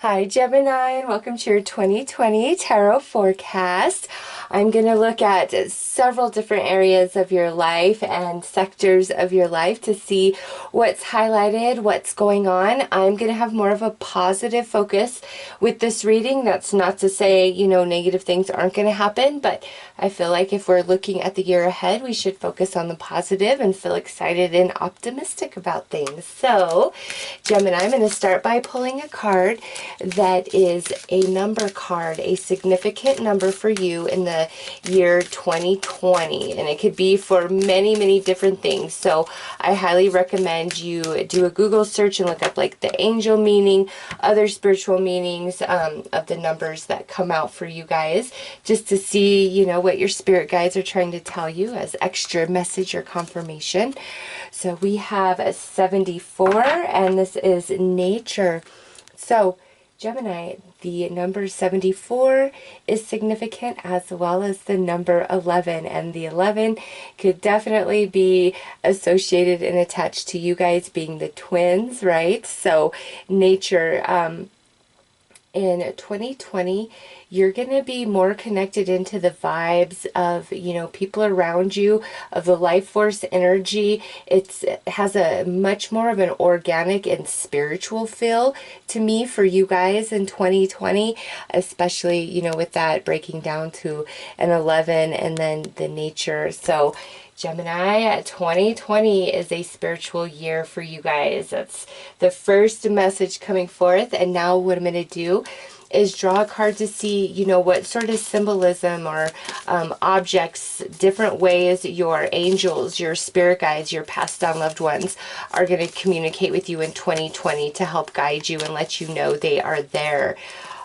Hi Gemini, and welcome to your 2020 Tarot forecast. I'm going to look at several different areas of your life and sectors of your life to see what's highlighted, what's going on. I'm going to have more of a positive focus with this reading. That's not to say, negative things aren't going to happen, but I feel like if we're looking at the year ahead, we should focus on the positive and feel excited and optimistic about things. So, Gemini, I'm going to start by pulling a card that is a number card, a significant number for you in the year 2020. And it could be for many, many different things. So I highly recommend you do a Google search and look up like the angel meaning, other spiritual meanings of the numbers that come out for you guys, just to see, what your spirit guides are trying to tell you as extra message or confirmation. So we have a 74, and this is nature. So Gemini, the number 74 is significant, as well as the number 11. And the 11 could definitely be associated and attached to you guys being the twins, right? So nature, in 2020, you're going to be more connected into the vibes of, people around you, of the life force energy. It has a much more of an organic and spiritual feel to me for you guys in 2020, especially, with that breaking down to an 11 and then the nature. So Gemini, 2020 is a spiritual year for you guys. That's the first message coming forth. And now what I'm going to do is draw a card to see, what sort of symbolism or objects, different ways your angels, your spirit guides, your passed down loved ones are going to communicate with you in 2020 to help guide you and let you know they are there.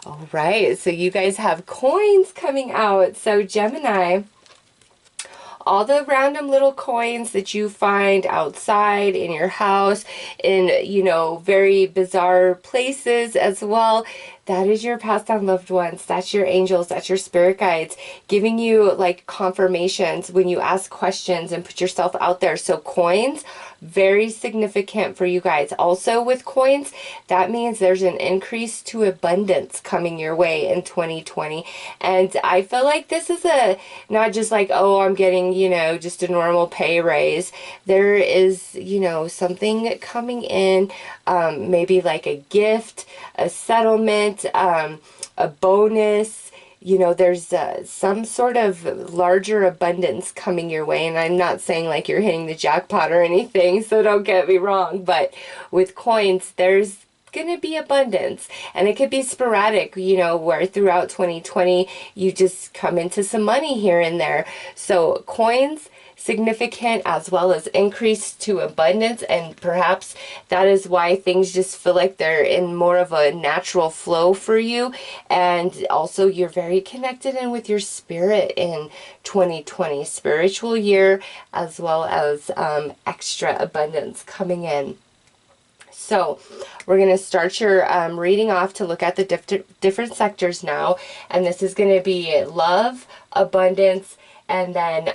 All right, so you guys have coins coming out. So Gemini, all the random little coins that you find outside in your house, in, very bizarre places as well, that is your passed down loved ones. That's your angels. That's your spirit guides giving you like confirmations when you ask questions and put yourself out there. So coins, very significant for you guys. Also with coins, that means there's an increase to abundance coming your way in 2020. And I feel like this is not just like, oh, I'm getting, just a normal pay raise. There is, something coming in, maybe like a gift, a settlement, a bonus. There's some sort of larger abundance coming your way. And I'm not saying like you're hitting the jackpot or anything, so don't get me wrong. But with coins, there's going to be abundance. And it could be sporadic, where throughout 2020, you just come into some money here and there. So coins, significant, as well as increase to abundance, and perhaps that is why things just feel like they're in more of a natural flow for you. And also you're very connected in with your spirit in 2020, spiritual year, as well as extra abundance coming in. So we're going to start your reading off to look at the different sectors now, and this is going to be love, abundance, and then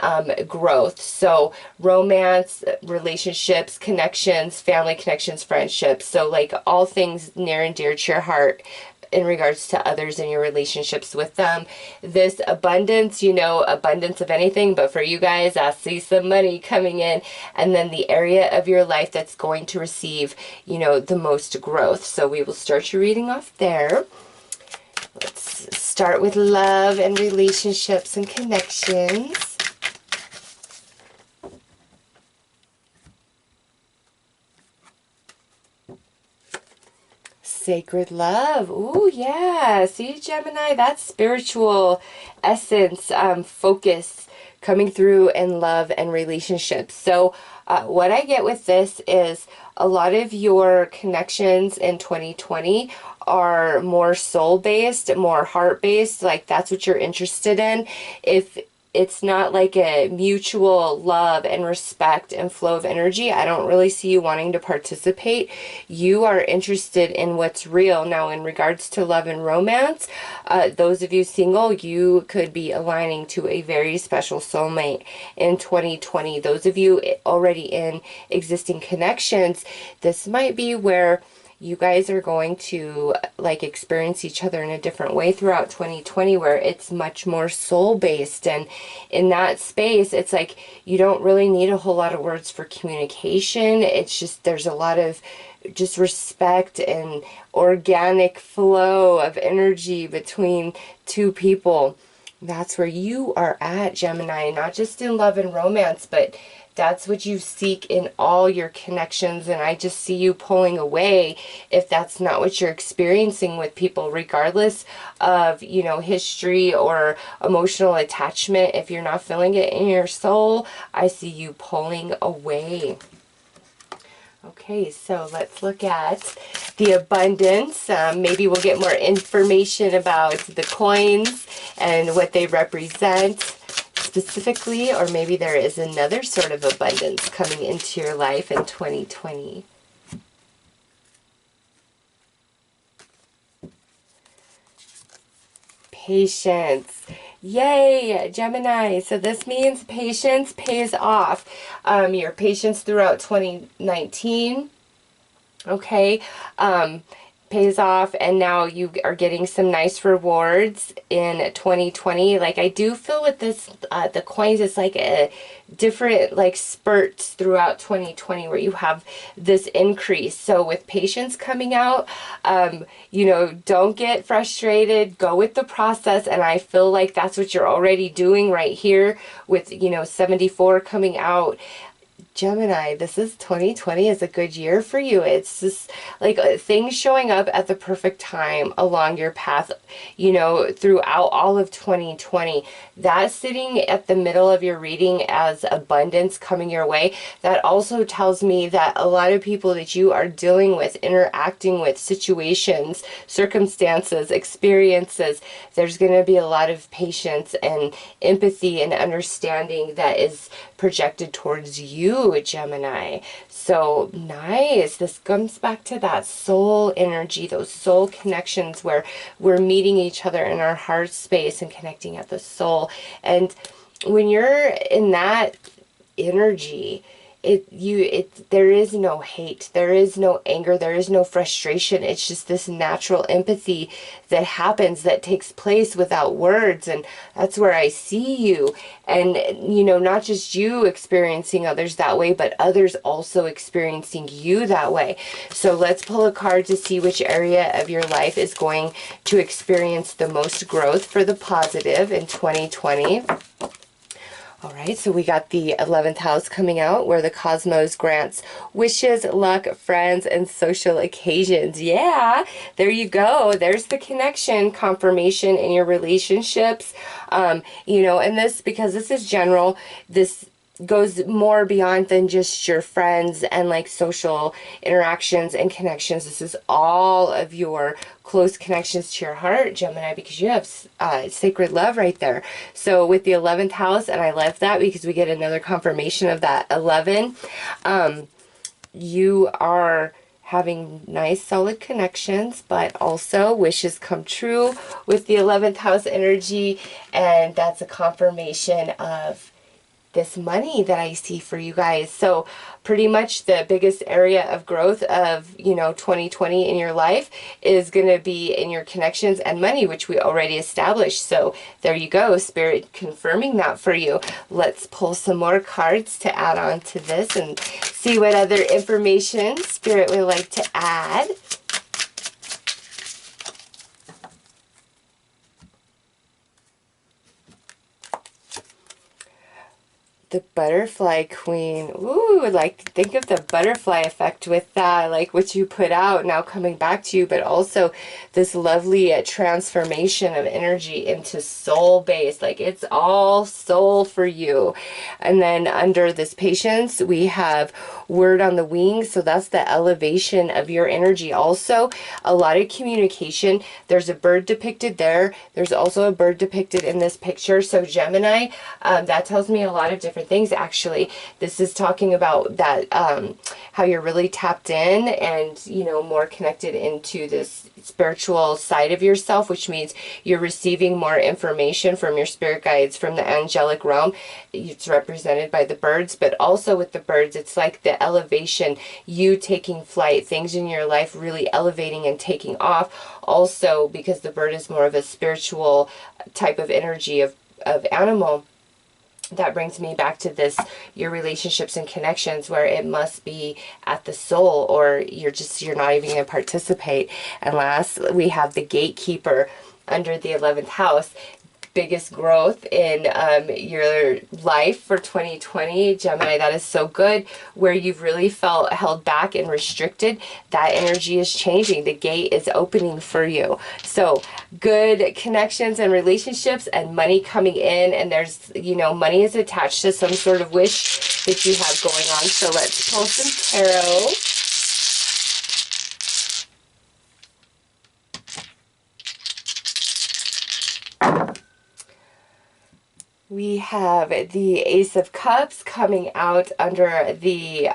growth. So romance, relationships, connections, family connections, friendships. So like all things near and dear to your heart in regards to others and your relationships with them. This abundance, abundance of anything, but for you guys, I see some money coming in, and then the area of your life that's going to receive, the most growth. So we will start your reading off there. Let's start with love and relationships and connections. Sacred love. Ooh, yeah. See, Gemini, that's spiritual essence, focus coming through in love and relationships. So what I get with this is a lot of your connections in 2020 are more soul-based, more heart-based, like that's what you're interested in. If it's not like a mutual love and respect and flow of energy, I don't really see you wanting to participate. You are interested in what's real. Now, in regards to love and romance, those of you single, you could be aligning to a very special soulmate in 2020. Those of you already in existing connections, this might be where you guys are going to like experience each other in a different way throughout 2020, where it's much more soul-based. And in that space, it's like you don't really need a whole lot of words for communication. It's just there's a lot of just respect and organic flow of energy between two people. That's where you are at, Gemini, not just in love and romance, but that's what you seek in all your connections. And I just see you pulling away if that's not what you're experiencing with people, regardless of, you know, history or emotional attachment. If you're not feeling it in your soul, I see you pulling away. Okay, so let's look at the abundance. Maybe we'll get more information about the coins and what they represent specifically, or maybe there is another sort of abundance coming into your life in 2020. Patience. Yay, Gemini. So this means patience pays off. Your patience throughout 2019, okay, pays off, and now you are getting some nice rewards in 2020. Like, I do feel with this, the coins, it's like a different like spurts throughout 2020 where you have this increase. So with patience coming out, you know, don't get frustrated, go with the process. And I feel like that's what you're already doing right here with, you know, 74 coming out. Gemini, this is 2020 is a good year for you. It's just like things showing up at the perfect time along your path, you know, throughout all of 2020. That sitting at the middle of your reading as abundance coming your way, that also tells me that a lot of people that you are dealing with, interacting with, situations, circumstances, experiences, there's going to be a lot of patience and empathy and understanding that is projected towards you, Gemini. So nice. This comes back to that soul energy, those soul connections where we're meeting each other in our heart space and connecting at the soul. And when you're in that energy, there is no hate, there is no anger, there is no frustration. It's just this natural empathy that happens, that takes place without words. And that's where I see you. And, you know, not just you experiencing others that way, but others also experiencing you that way. So let's pull a card to see which area of your life is going to experience the most growth for the positive in 2020. All right, so we got the 11th house coming out, where the cosmos grants wishes, luck, friends, and social occasions. Yeah, there you go. There's the connection, confirmation in your relationships. You know, and this, because this is general, this goes more beyond than just your friends and like social interactions and connections. This is all of your close connections to your heart, Gemini, because you have sacred love right there. So with the 11th house, and I love that because we get another confirmation of that 11, you are having nice solid connections, but also wishes come true with the 11th house energy. And that's a confirmation of this money that I see for you guys. So pretty much the biggest area of growth of, you know, 2020 in your life is going to be in your connections and money, which we already established. So there you go, Spirit confirming that for you. Let's pull some more cards to add on to this and see what other information Spirit would like to add. The butterfly queen. Ooh, like think of the butterfly effect with that, like what you put out now coming back to you, but also this lovely transformation of energy into soul based, like it's all soul for you. And then under this patience, we have word on the wings. So that's the elevation of your energy. Also a lot of communication. There's a bird depicted there. There's also a bird depicted in this picture. So Gemini, that tells me a lot of different different things. Actually, this is talking about that, how you're really tapped in and, you know, more connected into this spiritual side of yourself, which means you're receiving more information from your spirit guides, from the angelic realm. It's represented by the birds, but also with the birds, it's like the elevation, you taking flight, things in your life really elevating and taking off. Also, because the bird is more of a spiritual type of energy of animal, that brings me back to this, your relationships and connections, where it must be at the soul, or you're not even going to participate. And last, we have the gatekeeper under the 11th house. Biggest growth in your life for 2020, Gemini. That is so good. Where you've really felt held back and restricted, that energy is changing. The gate is opening for you. So good connections and relationships and money coming in. And there's, you know, money is attached to some sort of wish that you have going on. So let's pull some tarot. We have the Ace of Cups coming out under the,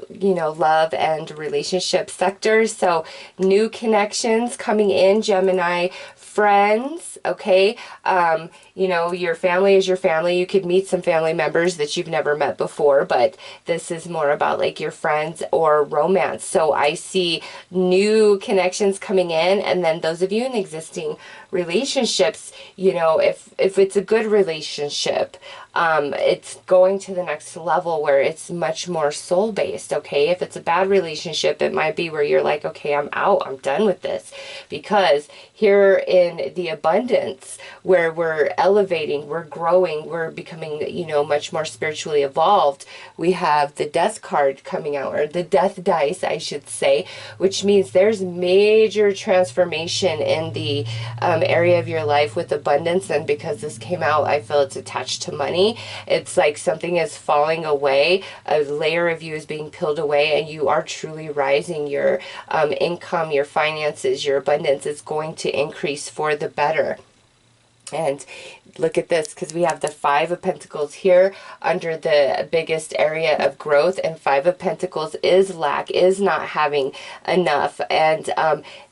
you know, love and relationship sectors. So new connections coming in, Gemini. Friends, okay? You know, your family is your family. You could meet some family members that you've never met before, but this is more about like your friends or romance. So I see new connections coming in, and then those of you in existing relationships, you know, if it's a good relationship, it's going to the next level where it's much more soul-based, okay? If it's a bad relationship, it might be where you're like, okay, I'm out, I'm done with this. Because here in the abundance, where we're elevating, we're growing, we're becoming, you know, much more spiritually evolved, we have the death card coming out, or the death dice, I should say, which means there's major transformation in the area of your life with abundance. And because this came out, I feel it's attached to money. It's like something is falling away, a layer of you is being peeled away, and you are truly rising. Your income, your finances, your abundance is going to increase for the better. And look at this, because we have the Five of Pentacles here under the biggest area of growth, and Five of Pentacles is lack, is not having enough, and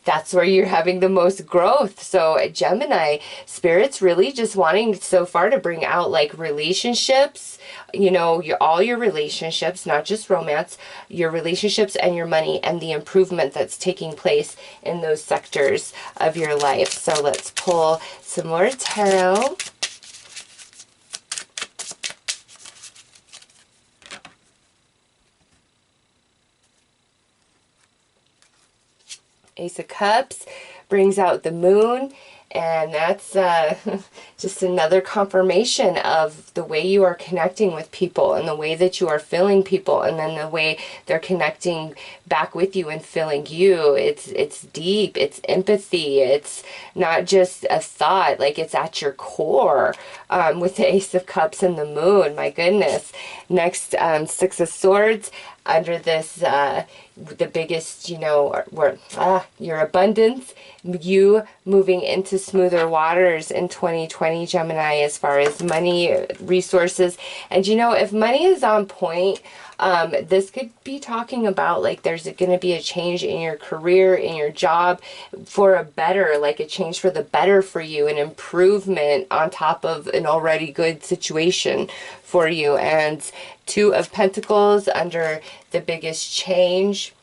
that's where you're having the most growth. So Gemini, Spirit's really just wanting so far to bring out like relationships, you know, all your relationships, not just romance, your relationships and your money, and the improvement that's taking place in those sectors of your life. So let's pull some more tarot. Ace of Cups brings out the moon, and that's just another confirmation of the way you are connecting with people, and the way that you are feeling people, and then the way they're connecting back with you and feeling you. It's deep, it's empathy, it's not just a thought, like it's at your core, with the Ace of Cups and the moon. My goodness. Next, Six of Swords under this, the biggest, you know, where your abundance, you moving into smoother waters in 2020, Gemini, as far as money, resources. And you know, if money is on point, this could be talking about like there's going to be a change in your career, in your job, for a better, like a change for the better for you, an improvement on top of an already good situation for you. And Two of Pentacles under the biggest change.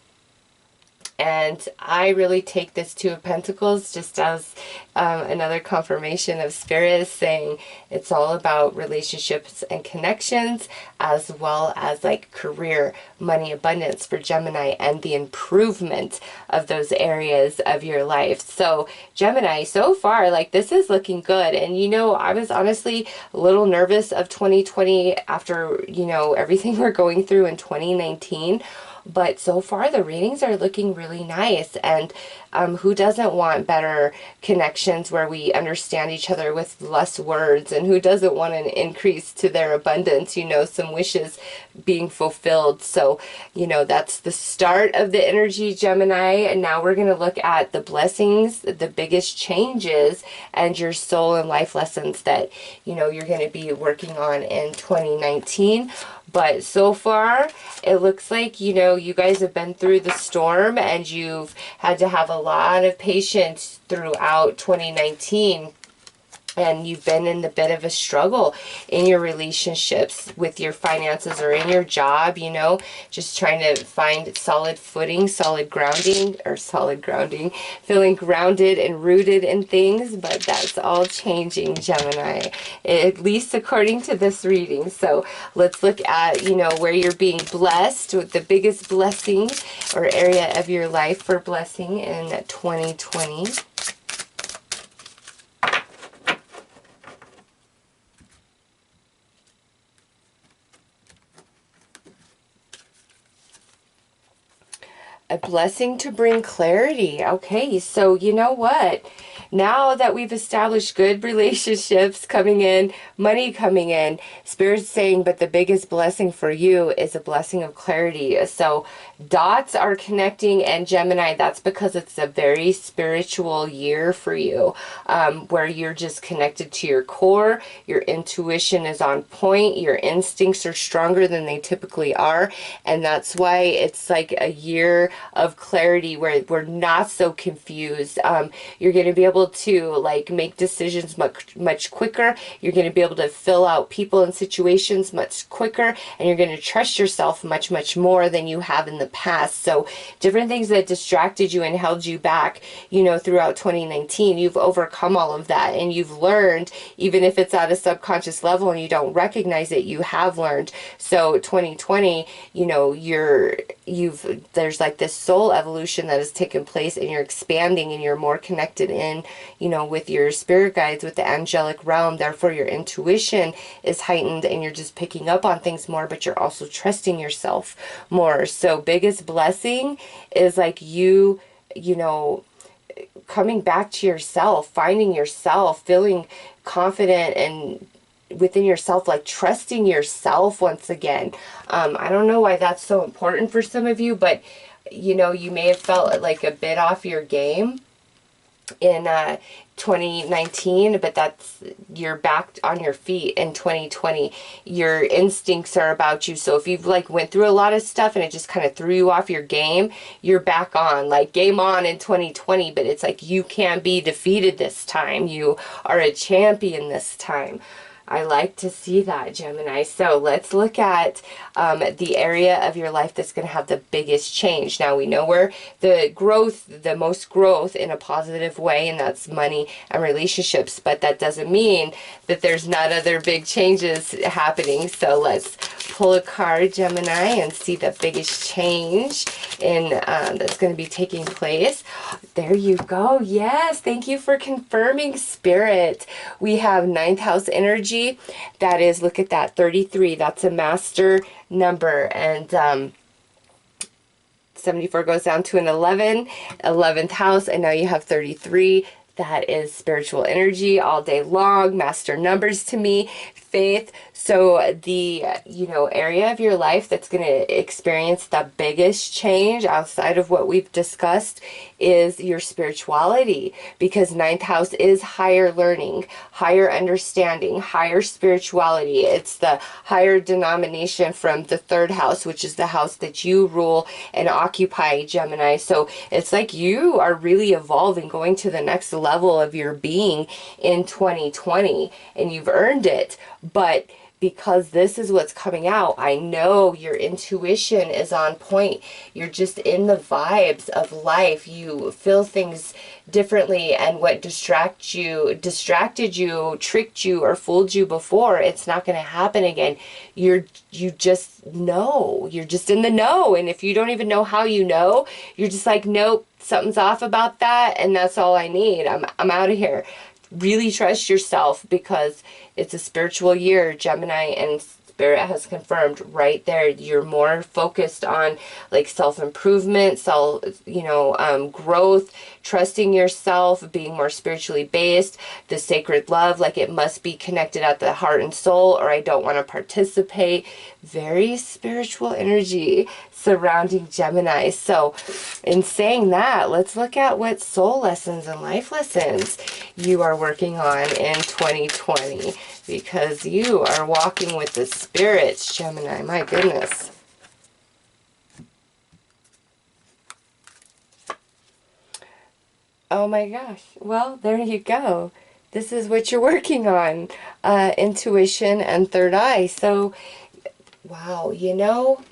And I really take this Two of Pentacles just as another confirmation of Spirit saying it's all about relationships and connections, as well as like career, money, abundance for Gemini, and the improvement of those areas of your life. So Gemini, so far, like this is looking good. And you know, I was honestly a little nervous of 2020 after, you know, everything we're going through in 2019. But so far the readings are looking really nice, and Who doesn't want better connections where we understand each other with less words? And who doesn't want an increase to their abundance, you know, some wishes being fulfilled? So, you know, that's the start of the energy, Gemini. And now we're going to look at the blessings, the biggest changes, and your soul and life lessons that, you know, you're going to be working on in 2019. But so far, it looks like, you know, you guys have been through the storm and you've had to have a lot of patience throughout 2019. And you've been in a bit of a struggle in your relationships, with your finances, or in your job, you know, just trying to find solid footing, solid grounding, feeling grounded and rooted in things. But that's all changing, Gemini, at least according to this reading. So let's look at, you know, where you're being blessed, with the biggest blessing or area of your life for blessing in 2020. A blessing to bring clarity. Okay, so you know what? Now that we've established good relationships coming in, money coming in, Spirit's saying, but the biggest blessing for you is a blessing of clarity. So dots are connecting, and Gemini, that's because it's a very spiritual year for you, where you're just connected to your core, your intuition is on point, your instincts are stronger than they typically are, and that's why it's like a year of clarity where we're not so confused. You're going to be able to like make decisions much quicker. You're going to be able to fill out people and situations much quicker, and you're going to trust yourself much more than you have in the past. So different things that distracted you and held you back, you know, throughout 2019, you've overcome all of that, and you've learned, even if it's at a subconscious level and you don't recognize it, you have learned. So 2020, you know, there's like this soul evolution that has taken place, and you're expanding and you're more connected in, you know, with your spirit guides, with the angelic realm. Therefore your intuition is heightened and you're just picking up on things more, but you're also trusting yourself more. So biggest blessing is like you know, coming back to yourself, finding yourself, feeling confident and within yourself, like trusting yourself once again. I don't know why that's so important for some of you, but you know, you may have felt like a bit off your game in 2019, but you're back on your feet in 2020. Your instincts are about you. So if you've like went through a lot of stuff and it just kind of threw you off your game, you're back on, like game on in 2020. But it's like you can't be defeated this time. You are a champion this time. I like to see that, Gemini. So let's look at the area of your life that's going to have the biggest change. Now we know where the most growth in a positive way, and that's money and relationships. But that doesn't mean that there's not other big changes happening. So let's pull a card, Gemini, and see the biggest change in that's going to be taking place. There you go. Yes, thank you for confirming, Spirit. We have 9th house energy. That is, look at that, 33. That's a master number. And 74 goes down to an 11, 11th house, and now you have 33. That is spiritual energy all day long, master numbers to me, faith. So the, you know, area of your life that's going to experience the biggest change outside of what we've discussed is your spirituality, because 9th house is higher learning, higher understanding, higher spirituality. It's the higher denomination from the 3rd house, which is the house that you rule and occupy, Gemini. So it's like you are really evolving, going to the next level of your being in 2020, and you've earned it. But because this is what's coming out, I know your intuition is on point. You're just in the vibes of life. You feel things differently, and what distracted you, tricked you, or fooled you before, it's not going to happen again. You just know. You're just in the know. And if you don't even know how you know, you're just like, nope, something's off about that, and that's all I need. I'm out of here. Really trust yourself, because it's a spiritual year, Gemini, and Spirit has confirmed right there. You're more focused on like self-improvement, growth, trusting yourself, being more spiritually based, the sacred love, like it must be connected at the heart and soul, or I don't want to participate. Very spiritual energy surrounding Gemini. So in saying that, let's look at what soul lessons and life lessons you are working on in 2020, because you are walking with the spirits, Gemini. My goodness. Oh my gosh. Well, there you go. This is what you're working on. Intuition and third eye. So, wow, you know,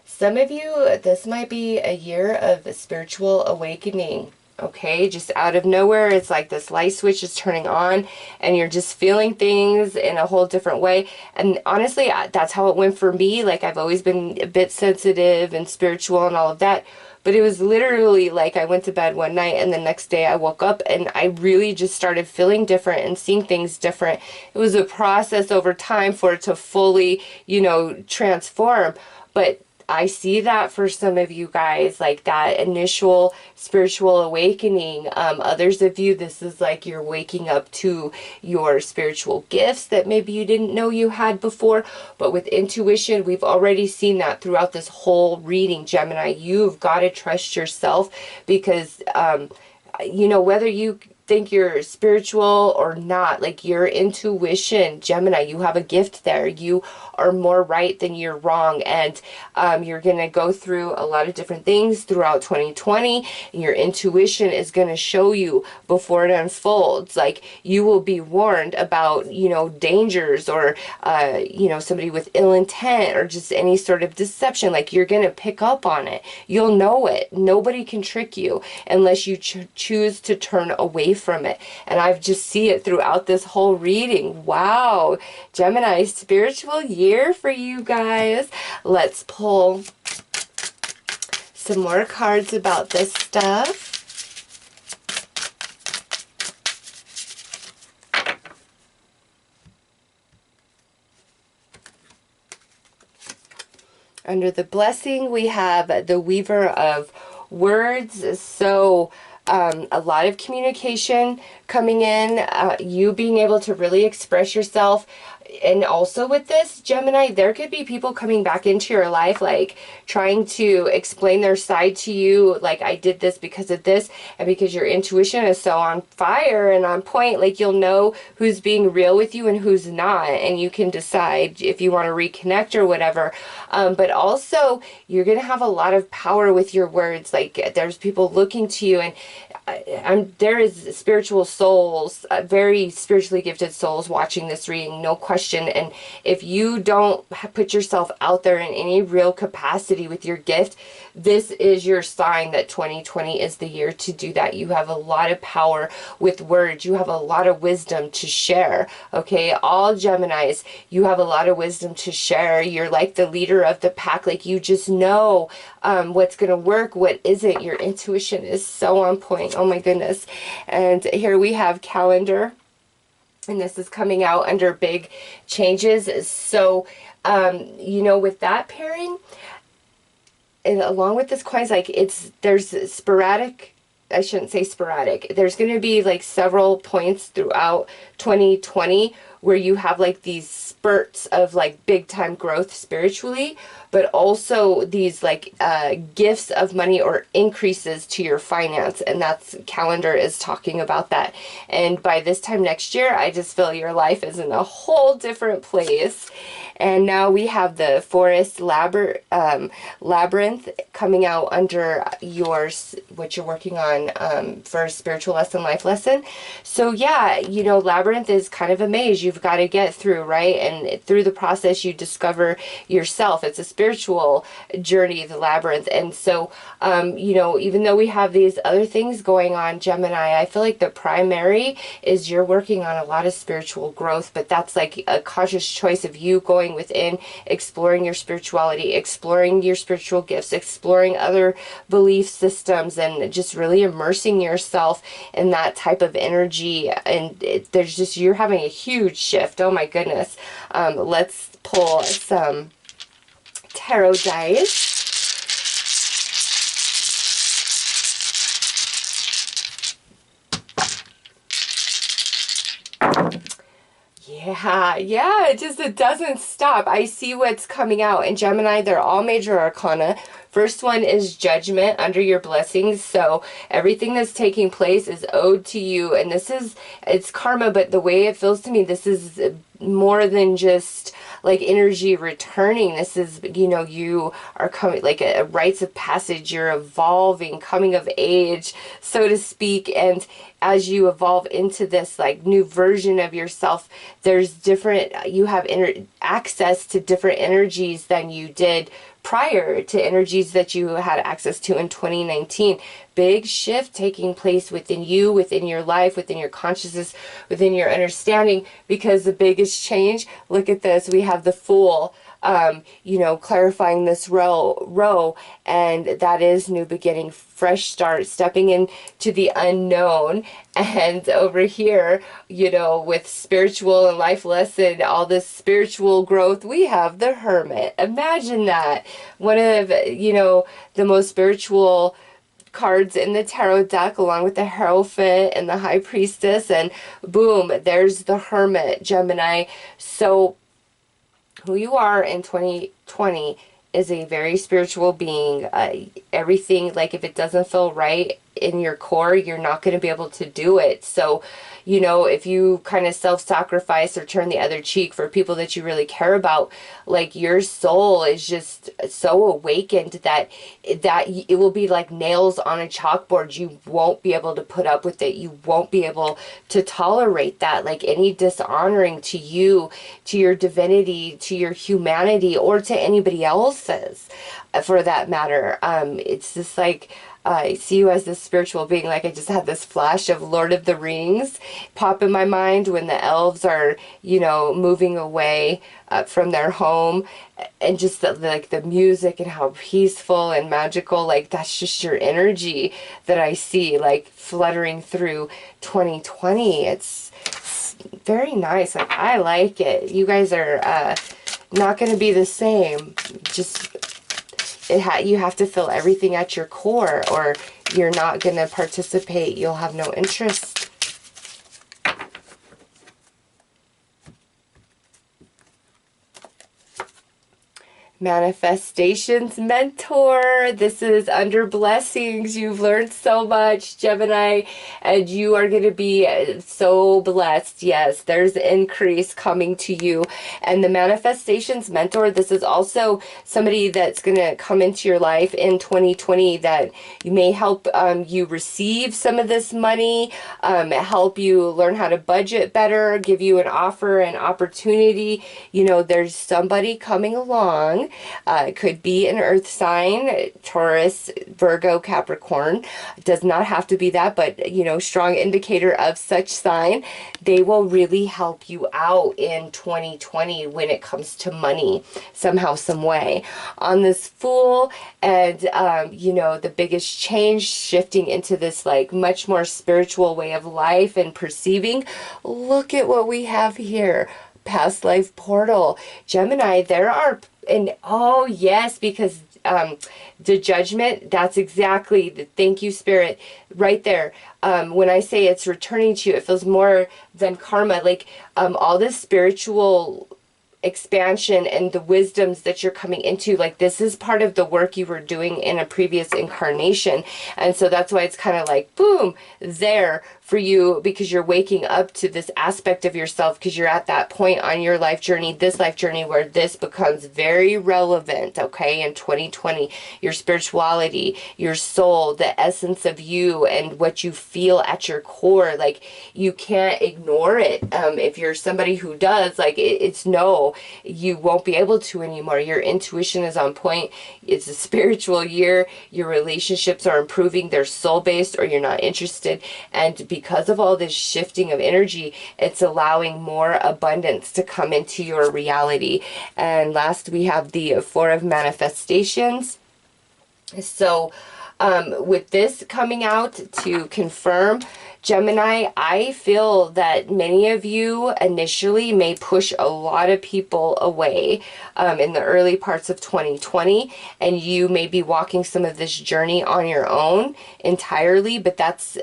some of you, this might be a year of spiritual awakening. Okay, just out of nowhere, it's like this light switch is turning on and you're just feeling things in a whole different way. And honestly, that's how it went for me. Like, I've always been a bit sensitive and spiritual and all of that. But it was literally like I went to bed one night and the next day I woke up and I really just started feeling different and seeing things different. It was a process over time for it to fully, you know, transform. But I see that for some of you guys, like that initial spiritual awakening. Others of you, this is like you're waking up to your spiritual gifts that maybe you didn't know you had before. But with intuition, we've already seen that throughout this whole reading, Gemini. You've got to trust yourself because, you know, whether you think you're spiritual or not, like your intuition, Gemini, you have a gift there. You are more right than you're wrong, and you're going to go through a lot of different things throughout 2020, and your intuition is going to show you before it unfolds. Like, you will be warned about, you know, dangers or you know, somebody with ill intent or just any sort of deception. Like, you're going to pick up on it. You'll know it. Nobody can trick you unless you choose to turn away from it. And I've just see it throughout this whole reading. Wow, Gemini, spiritual year for you guys. Let's pull some more cards about this stuff. Under the blessing, we have the Weaver of Words. So a lot of communication coming in, you being able to really express yourself. And also with this, Gemini, there could be people coming back into your life, like trying to explain their side to you, like, I did this because of this, and because your intuition is so on fire and on point, like, you'll know who's being real with you and who's not, and you can decide if you want to reconnect or whatever. But also, you're going to have a lot of power with your words. Like, there's people looking to you, and there is spiritual souls, very spiritually gifted souls watching this reading, no question. And if you don't put yourself out there in any real capacity with your gift, this is your sign that 2020 is the year to do that. You have a lot of power with words. You have a lot of wisdom to share. Okay, all Geminis, you have a lot of wisdom to share. You're like the leader of the pack. Like, you just know what's going to work, what isn't. Your intuition is so on point. Oh my goodness. And here we have Calendar. And this is coming out under big changes. So, you know, with that pairing, and along with this coin, like, there's sporadic, I shouldn't say sporadic. There's going to be like several points throughout 2020 where you have like these spurts of like big time growth spiritually, but also these like gifts of money or increases to your finance. And that's, Calendar is talking about that. And by this time next year, I just feel your life is in a whole different place. And now we have the Forest Labyrinth coming out under what you're working on for spiritual lesson, life lesson. So yeah, you know, Labyrinth is kind of a maze you've got to get through, right? And through the process, you discover yourself. It's spiritual journey, the labyrinth. And so, you know, even though we have these other things going on, Gemini, I feel like the primary is you're working on a lot of spiritual growth, but that's like a conscious choice of you going within, exploring your spirituality, exploring your spiritual gifts, exploring other belief systems, and just really immersing yourself in that type of energy. And there's just, you're having a huge shift. Oh my goodness. Let's pull some tarot dice. Yeah, it doesn't stop. I see what's coming out. And Gemini, they're all major arcana. First one is judgment under your blessings. So everything that's taking place is owed to you. And this is, it's karma, but the way it feels to me, this is more than just like energy returning. This is, you know, you are coming like a rites of passage. You're evolving, coming of age, so to speak. And as you evolve into this like new version of yourself, there's different, you have access to different energies than you did prior to energies that you had access to in 2019. Big shift taking place within you, within your life, within your consciousness, within your understanding, because the biggest change, look at this, we have the Fool, you know, clarifying this row, and that is new beginning, fresh start, stepping into the unknown. And over here, you know, with spiritual and life lesson, all this spiritual growth, we have the Hermit. Imagine that. One of, you know, the most spiritual cards in the tarot deck, along with the Hierophant and the High Priestess, and boom, there's the Hermit, Gemini. So who you are in 2020 is a very spiritual being. Everything, like if it doesn't feel right in your core, you're not going to be able to do it. So, you know, if you kind of self-sacrifice or turn the other cheek for people that you really care about, like your soul is just so awakened that it will be like nails on a chalkboard. You won't be able to put up with it. You won't be able to tolerate that, like any dishonoring to you, to your divinity, to your humanity, or to anybody else's for that matter. It's just like, I see you as this spiritual being. Like I just had this flash of Lord of the Rings pop in my mind when the elves are, you know, moving away from their home, and just like the music and how peaceful and magical, like that's just your energy that I see like fluttering through 2020. It's very nice. Like I like it. You guys are not going to be the same. Just you have to feel everything at your core, or you're not going to participate. You'll have no interest. Manifestations mentor. This is under blessings. You've learned so much, Gemini, and you are going to be so blessed. Yes, there's increase coming to you. And the manifestations mentor, this is also somebody that's going to come into your life in 2020 that you may help you receive some of this money, help you learn how to budget better, give you an offer, an opportunity. You know, there's somebody coming along. It could be an earth sign, Taurus, Virgo, Capricorn. It does not have to be that, but, you know, strong indicator of such sign. They will really help you out in 2020 when it comes to money, somehow, some way. On this Fool, and, you know, the biggest change, shifting into this, like, much more spiritual way of life and perceiving. Look at what we have here. Past life portal. Gemini, there are, and oh yes, because the judgment, that's exactly the, thank you Spirit, right there. When I say it's returning to you, it feels more than karma, like all this spiritual expansion and the wisdoms that you're coming into, like this is part of the work you were doing in a previous incarnation. And so that's why it's kind of like boom there for you, because you're waking up to this aspect of yourself, because you're at that point on your life journey, this life journey, where this becomes very relevant, okay, in 2020. Your spirituality, your soul, the essence of you, and what you feel at your core, like, you can't ignore it. If you're somebody who does, like, it's no, you won't be able to anymore. Your intuition is on point. It's a spiritual year. Your relationships are improving. They're soul-based, or you're not interested. And because of all this shifting of energy, it's allowing more abundance to come into your reality. And last, we have the Four of Manifestations. So with this coming out to confirm, Gemini, I feel that many of you initially may push a lot of people away in the early parts of 2020, and you may be walking some of this journey on your own entirely, but that's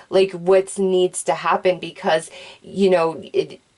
like what needs to happen, because, you know,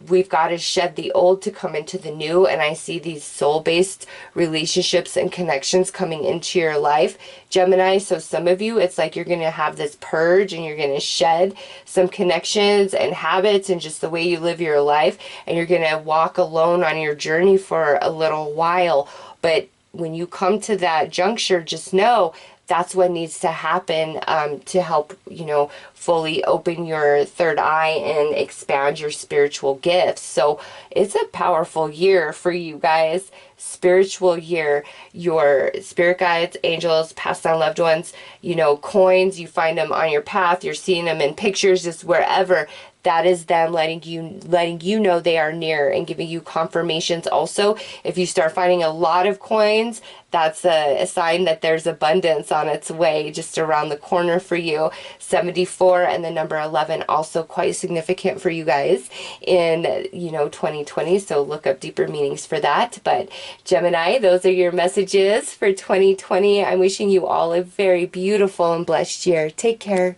we've got to shed the old to come into the new. And I see these soul-based relationships and connections coming into your life, Gemini. So some of you, it's like you're going to have this purge, and you're going to shed some connections and habits and just the way you live your life, and you're going to walk alone on your journey for a little while. But when you come to that juncture, just know that's what needs to happen to help, you know, fully open your third eye and expand your spiritual gifts. So it's a powerful year for you guys. Spiritual year. Your spirit guides, angels, passed on loved ones, you know, coins, you find them on your path, you're seeing them in pictures, just wherever. That is them letting you know they are near, and giving you confirmations. Also, if you start finding a lot of coins, that's a sign that there's abundance on its way just around the corner for you. 74 and the number 11, also quite significant for you guys in, you know, 2020. So look up deeper meanings for that. But Gemini, those are your messages for 2020. I'm wishing you all a very beautiful and blessed year. Take care.